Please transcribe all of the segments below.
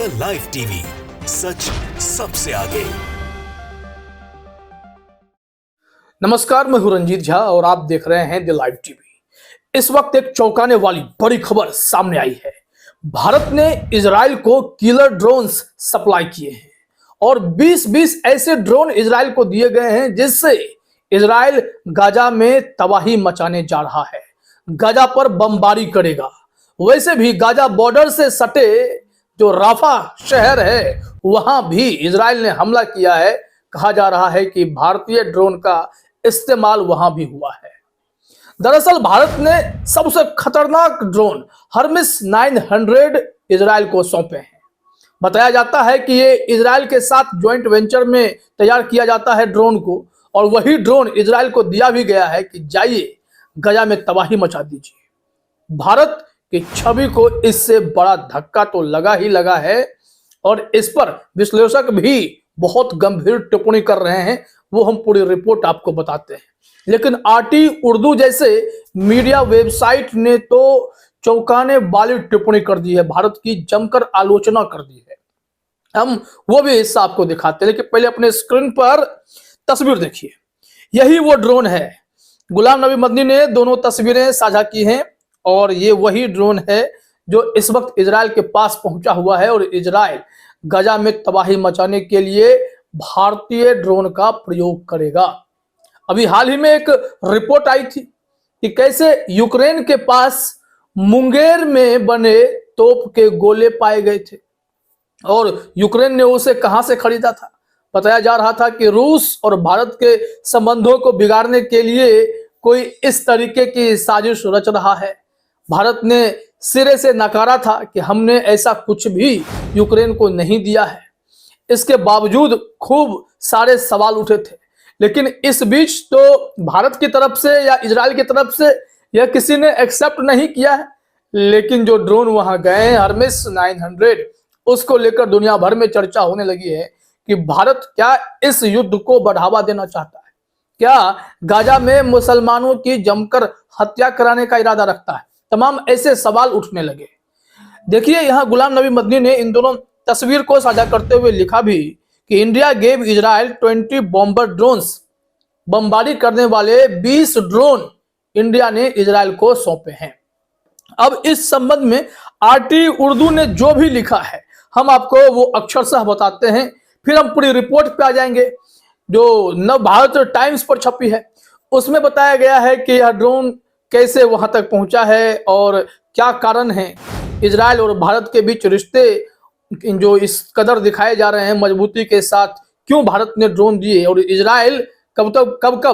The live TV, सच सबसे आगे। नमस्कार, मैं हूं रंजीत झा और आप देख रहे हैं द लाइव टीवी। इस वक्त एक चौंकाने वाली बड़ी खबर सामने आई है। भारत ने इजराइल को किलर ड्रोन्स सप्लाई किए हैं और 20-20 ऐसे ड्रोन इजराइल को दिए गए हैं जिससे इजराइल गाजा में तबाही मचाने जा रहा है, गाजा पर बमबारी करेगा। वैसे भी गाजा बॉर्डर से सटे जो राफा शहर है वहां भी इजराइल ने हमला किया है। कहा जा रहा है कि भारतीय ड्रोन का इस्तेमाल वहां भी हुआ है। दरअसल भारत ने सबसे खतरनाक ड्रोन हर्मिस 900 इजराइल को सौंपे हैं। बताया जाता है कि ये इजराइल के साथ ज्वाइंट वेंचर में तैयार किया जाता है ड्रोन को, और वही ड्रोन इजराइल को दिया भी गया है कि जाइए गाजा में तबाही मचा दीजिए। भारत की छवि को इससे बड़ा धक्का तो लगा ही लगा है और इस पर विश्लेषक भी बहुत गंभीर टिप्पणी कर रहे हैं। वो हम पूरी रिपोर्ट आपको बताते हैं, लेकिन आरटी उर्दू जैसे मीडिया वेबसाइट ने तो चौंकाने वाली टिप्पणी कर दी है, भारत की जमकर आलोचना कर दी है। हम वो भी हिस्सा आपको दिखाते हैं, लेकिन पहले अपने स्क्रीन पर तस्वीर देखिए। यही वो ड्रोन है। गुलाम नबी मदनी ने दोनों तस्वीरें साझा की हैं और ये वही ड्रोन है जो इस वक्त इजराइल के पास पहुंचा हुआ है और इजराइल गाजा में तबाही मचाने के लिए भारतीय ड्रोन का प्रयोग करेगा। अभी हाल ही में एक रिपोर्ट आई थी कि कैसे यूक्रेन के पास मुंगेर में बने तोप के गोले पाए गए थे और यूक्रेन ने उसे कहां से खरीदा था। बताया जा रहा था कि रूस और भारत के संबंधों को बिगाड़ने के लिए कोई इस तरीके की साजिश रच रहा है। भारत ने सिरे से नकारा था कि हमने ऐसा कुछ भी यूक्रेन को नहीं दिया है। इसके बावजूद खूब सारे सवाल उठे थे, लेकिन इस बीच तो भारत की तरफ से या इजराइल की तरफ से यह किसी ने एक्सेप्ट नहीं किया है। लेकिन जो ड्रोन वहां गए हर्मिस 900, उसको लेकर दुनिया भर में चर्चा होने लगी है कि भारत क्या इस युद्ध को बढ़ावा देना चाहता है, क्या गाजा में मुसलमानों की जमकर हत्या कराने का इरादा रखता है। तमाम ऐसे सवाल उठने लगे। देखिए, यहां गुलाम नबी मदनी ने इन दोनों तस्वीर को साझा करते हुए लिखा भी कि India gave Israel 20 bomber drones. बमबारी करने वाले 20 ड्रोन इंडिया ने इजराइल को सौंपे हैं। अब इस संबंध में आरटी उर्दू ने जो भी लिखा है हम आपको वो अक्षरशः बताते हैं, फिर हम पूरी रिपोर्ट पे आ जाएंगे जो नव भारत टाइम्स पर छपी है। उसमें बताया गया है कि यह ड्रोन कैसे वहां तक पहुंचा है और क्या कारण है। इजराइल और भारत के बीच रिश्ते जो इस कदर दिखाए जा रहे हैं मजबूती के साथ, क्यों भारत ने ड्रोन दिए और इजराइल कब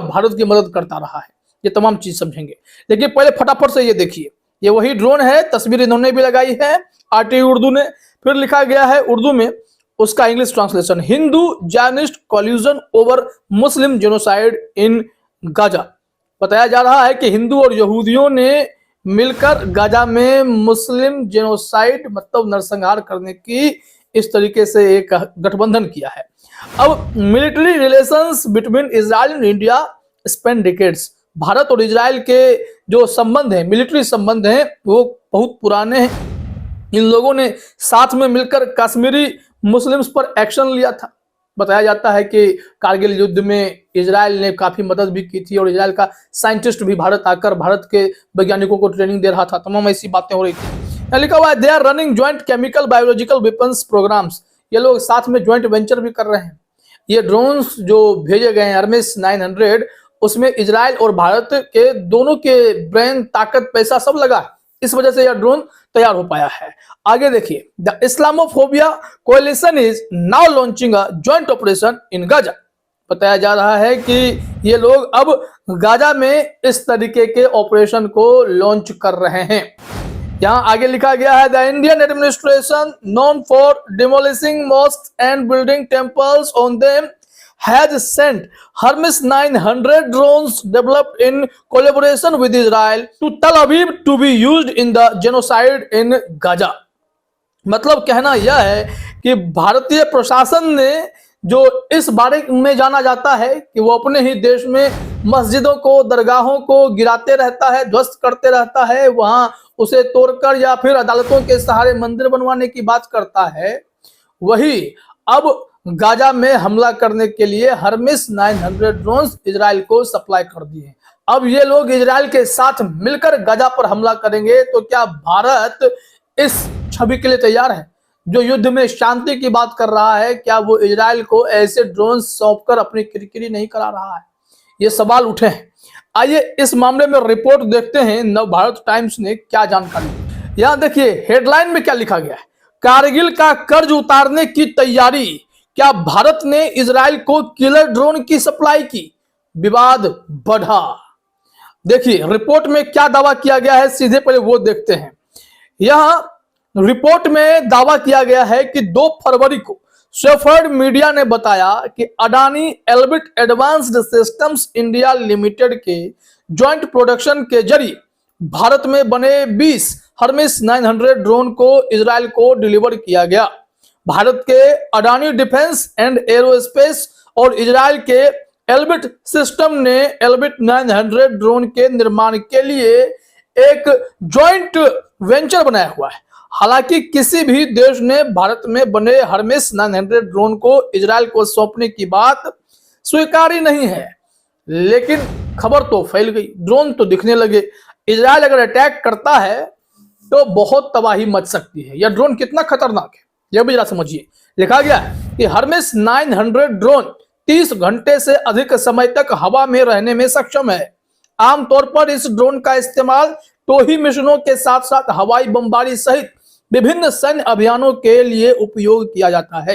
भारत की मदद करता रहा है, ये तमाम चीज समझेंगे। लेकिन पहले फटाफट से ये देखिए, ये वही ड्रोन है। तस्वीर इन्होंने भी लगाई है आरटी उर्दू ने। फिर लिखा गया है उर्दू में, उसका English translation, Hindu Zionist collusion over Muslim genocide in Gaza. बताया जा रहा है कि हिंदू और यहूदियों ने मिलकर गाजा में मुस्लिम जेनोसाइड मतलब नरसंहार करने की इस तरीके से एक गठबंधन किया है। अब military relations between Israel and India Spain decades. Bharat और इजराइल के जो संबंध है, मिलिट्री संबंध हैं, वो बहुत पुराने हैं। इन लोगों ने साथ में मिलकर कश्मीरी मुस्लिम्स पर एक्शन लिया था। बताया जाता है कि कारगिल युद्ध में इजराइल ने काफी मदद भी की थी और इजराइल का साइंटिस्ट भी भारत आकर भारत के वैज्ञानिकों को ट्रेनिंग दे रहा था। तमाम ऐसी बातें हो रही थी। लिखा हुआ है they are running joint chemical biological weapons programmes. ये लोग साथ में ज्वाइंट वेंचर भी कर रहे हैं। ये ड्रोन्स जो भेजे गए हैं हर्मिस 900, उसमें इजराइल और भारत के दोनों के ब्रेन, ताकत, पैसा सब लगा है। इस वजह से यह ड्रोन तैयार हो पाया है। आगे देखिए, the Islamophobia coalition is now launching a joint operation in Gaza. बताया जा रहा है कि ये लोग अब गाजा में इस तरीके के ऑपरेशन को लॉन्च कर रहे हैं। यहां आगे लिखा गया है the Indian administration known for demolishing mosques and building temples on them has sent Hermes 900 drones developed in collaboration with Israel to Tel Aviv to be used in the genocide in Gaza। मतलब कहना यह है कि भारतीय प्रशासन ने, जो इस बारे में जाना जाता है कि वो अपने ही देश में मस्जिदों को, दरगाहों को गिराते रहता है, ध्वस्त करते रहता है, वहां उसे तोड़कर या फिर अदालतों के सहारे मंदिर बनवाने की बात करता है, वही अब गाजा में हमला करने के लिए हर्मिस 900 ड्रोन्स इजराइल को सप्लाई कर दिए। अब ये लोग इजराइल के साथ मिलकर गाजा पर हमला करेंगे तो क्या भारत इस छवि के लिए तैयार है? जो युद्ध में शांति की बात कर रहा है, क्या वो इजराइल को ऐसे ड्रोन सौंपकर अपनी किरकिरी नहीं करा रहा है? ये सवाल उठे हैं। आइए इस मामले में रिपोर्ट देखते हैं नव भारत टाइम्स ने क्या जानकारी दी। यहाँ देखिए हेडलाइन में क्या लिखा गया है, कारगिल का कर्ज उतारने की तैयारी, क्या भारत ने इजराइल को किलर ड्रोन की सप्लाई की, विवाद बढ़ा। देखिए रिपोर्ट में क्या दावा किया गया है, सीधे पहले वो देखते हैं। यहां रिपोर्ट में दावा किया गया है कि 2 फरवरी को शेफर्ड मीडिया ने बताया कि Adani Elbit advanced systems India limited के ज्वाइंट प्रोडक्शन के जरिए भारत में बने 20 हर्मिस 900 ड्रोन को इजराइल को डिलीवर किया गया। भारत के अडानी डिफेंस एंड एरोस्पेस और इजराइल के एल्बिट सिस्टम ने एल्बिट 900 ड्रोन के निर्माण के लिए एक ज्वाइंट वेंचर बनाया हुआ है। हालांकि किसी भी देश ने भारत में बने हर्मिस 900 ड्रोन को इजराइल को सौंपने की बात स्वीकारी नहीं है, लेकिन खबर तो फैल गई, ड्रोन तो दिखने लगे। इजराइल अगर अटैक करता है तो बहुत तबाही मच सकती है। यह ड्रोन कितना खतरनाक है यह भी जरा समझिए। लिखा गया है कि हर्मिस 900 ड्रोन 30 घंटे से अधिक समय तक हवा में रहने में सक्षम है। आमतौर पर इस ड्रोन का इस्तेमाल टोही मिशनों के साथ साथ हवाई बमबारी सहित विभिन्न सैन्य अभियानों के लिए उपयोग किया जाता है।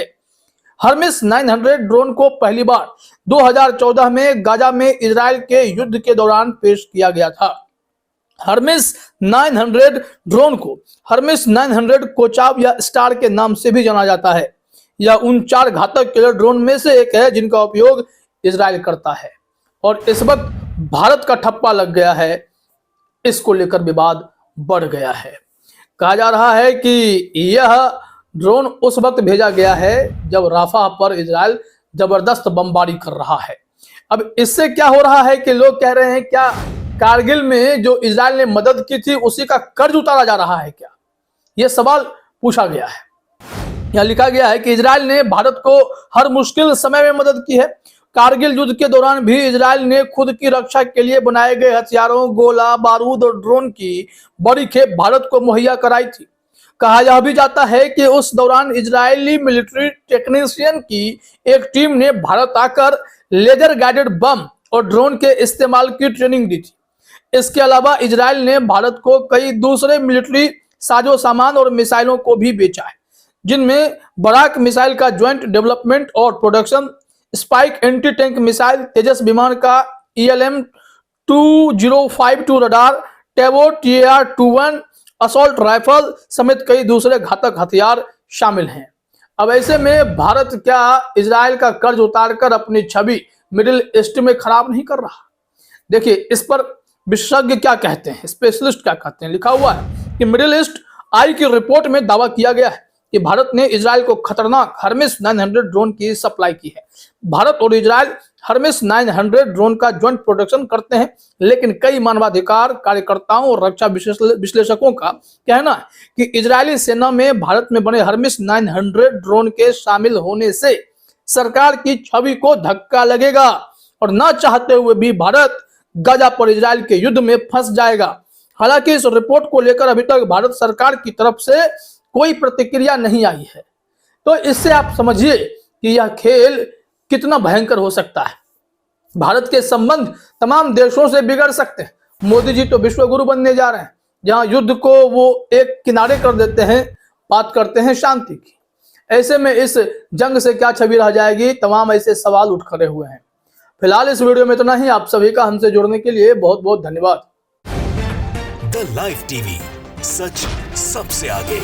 हर्मिस 900 ड्रोन को पहली बार 2014 में गाजा में इजराइल के युद्ध के दौरान पेश किया गया था। हर्मिस 900 ड्रोन को हर्मिस 900 कोचाव या स्टार के नाम से भी जाना जाता है। यह उन 4 घातक किलर ड्रोन में से एक है जिनका उपयोग इजराइल करता है और इस वक्त भारत का ठप्पा लग गया है। इसको लेकर विवाद बढ़ गया है। कहा जा रहा है कि यह ड्रोन उस वक्त भेजा गया है जब राफा पर इजराइल जबरदस्त बमबारी कर रहा है। अब इससे क्या हो रहा है कि लोग कह रहे हैं क्या कारगिल में जो इजराइल ने मदद की थी उसी का कर्ज उतारा जा रहा है क्या? यह सवाल पूछा गया है। यहां लिखा गया है कि इजराइल ने भारत को हर मुश्किल समय में मदद की है। कारगिल युद्ध के दौरान भी इजराइल ने खुद की रक्षा के लिए बनाए गए हथियारों, गोला बारूद और ड्रोन की बड़ी खेप भारत को मुहैया कराई थी। कहा यह भी जाता है कि उस दौरान इजरायली मिलिट्री टेक्नीशियन की एक टीम ने भारत आकर लेजर गाइडेड बम और ड्रोन के इस्तेमाल की ट्रेनिंग दी थी। इसके अलावा इजराइल ने भारत को कई दूसरे मिलिट्री साजो सामान और मिसाइलों को भी बेचा है, जिनमें बराक मिसाइल का ज्वाइंट डेवलपमेंट और production, spike anti tank missile, Tejas विमान का ELM 2052 radar, Tavor TAR-21 assault rifle समेत कई दूसरे घातक हथियार शामिल हैं। अब ऐसे में भारत क्या इजराइल का कर्ज उतारकर अपनी छवि मिडिल ईस्ट में खराब नहीं कर रहा? देखिए इस पर विशेषज्ञ क्या कहते हैं, स्पेशलिस्ट क्या कहते हैं। लिखा हुआ है कि मिडिल ईस्ट आई की रिपोर्ट में दावा किया गया है कि भारत ने इजराइल को खतरनाक हर्मिस 900 ड्रोन की सप्लाई की है। भारत और इजराइल हर्मिस 900 ड्रोन का ज्वाइंट प्रोडक्शन करते हैं, लेकिन कई मानवाधिकार कार्यकर्ताओं और रक्षा विश्लेषकों का कहना है कि इजरायली सेना में भारत में बने हर्मिस 900 ड्रोन के शामिल होने से सरकार की छवि को धक्का लगेगा और न चाहते हुए भी भारत गाजा पर इजराइल के युद्ध में फंस जाएगा। हालांकि इस रिपोर्ट को लेकर अभी तक भारत सरकार की तरफ से कोई प्रतिक्रिया नहीं आई है। तो इससे आप समझिए कि यह खेल कितना भयंकर हो सकता है। भारत के संबंध तमाम देशों से बिगड़ सकते हैं। मोदी जी तो विश्व गुरु बनने जा रहे हैं, जहां युद्ध को वो एक किनारे कर देते हैं, बात करते हैं शांति की। ऐसे में इस जंग से क्या छवि रह जाएगी, तमाम ऐसे सवाल उठ खड़े हुए हैं। फिलहाल इस वीडियो में इतना ही। आप सभी का हमसे जुड़ने के लिए बहुत बहुत धन्यवाद। द लाइव टीवी, सच सबसे आगे।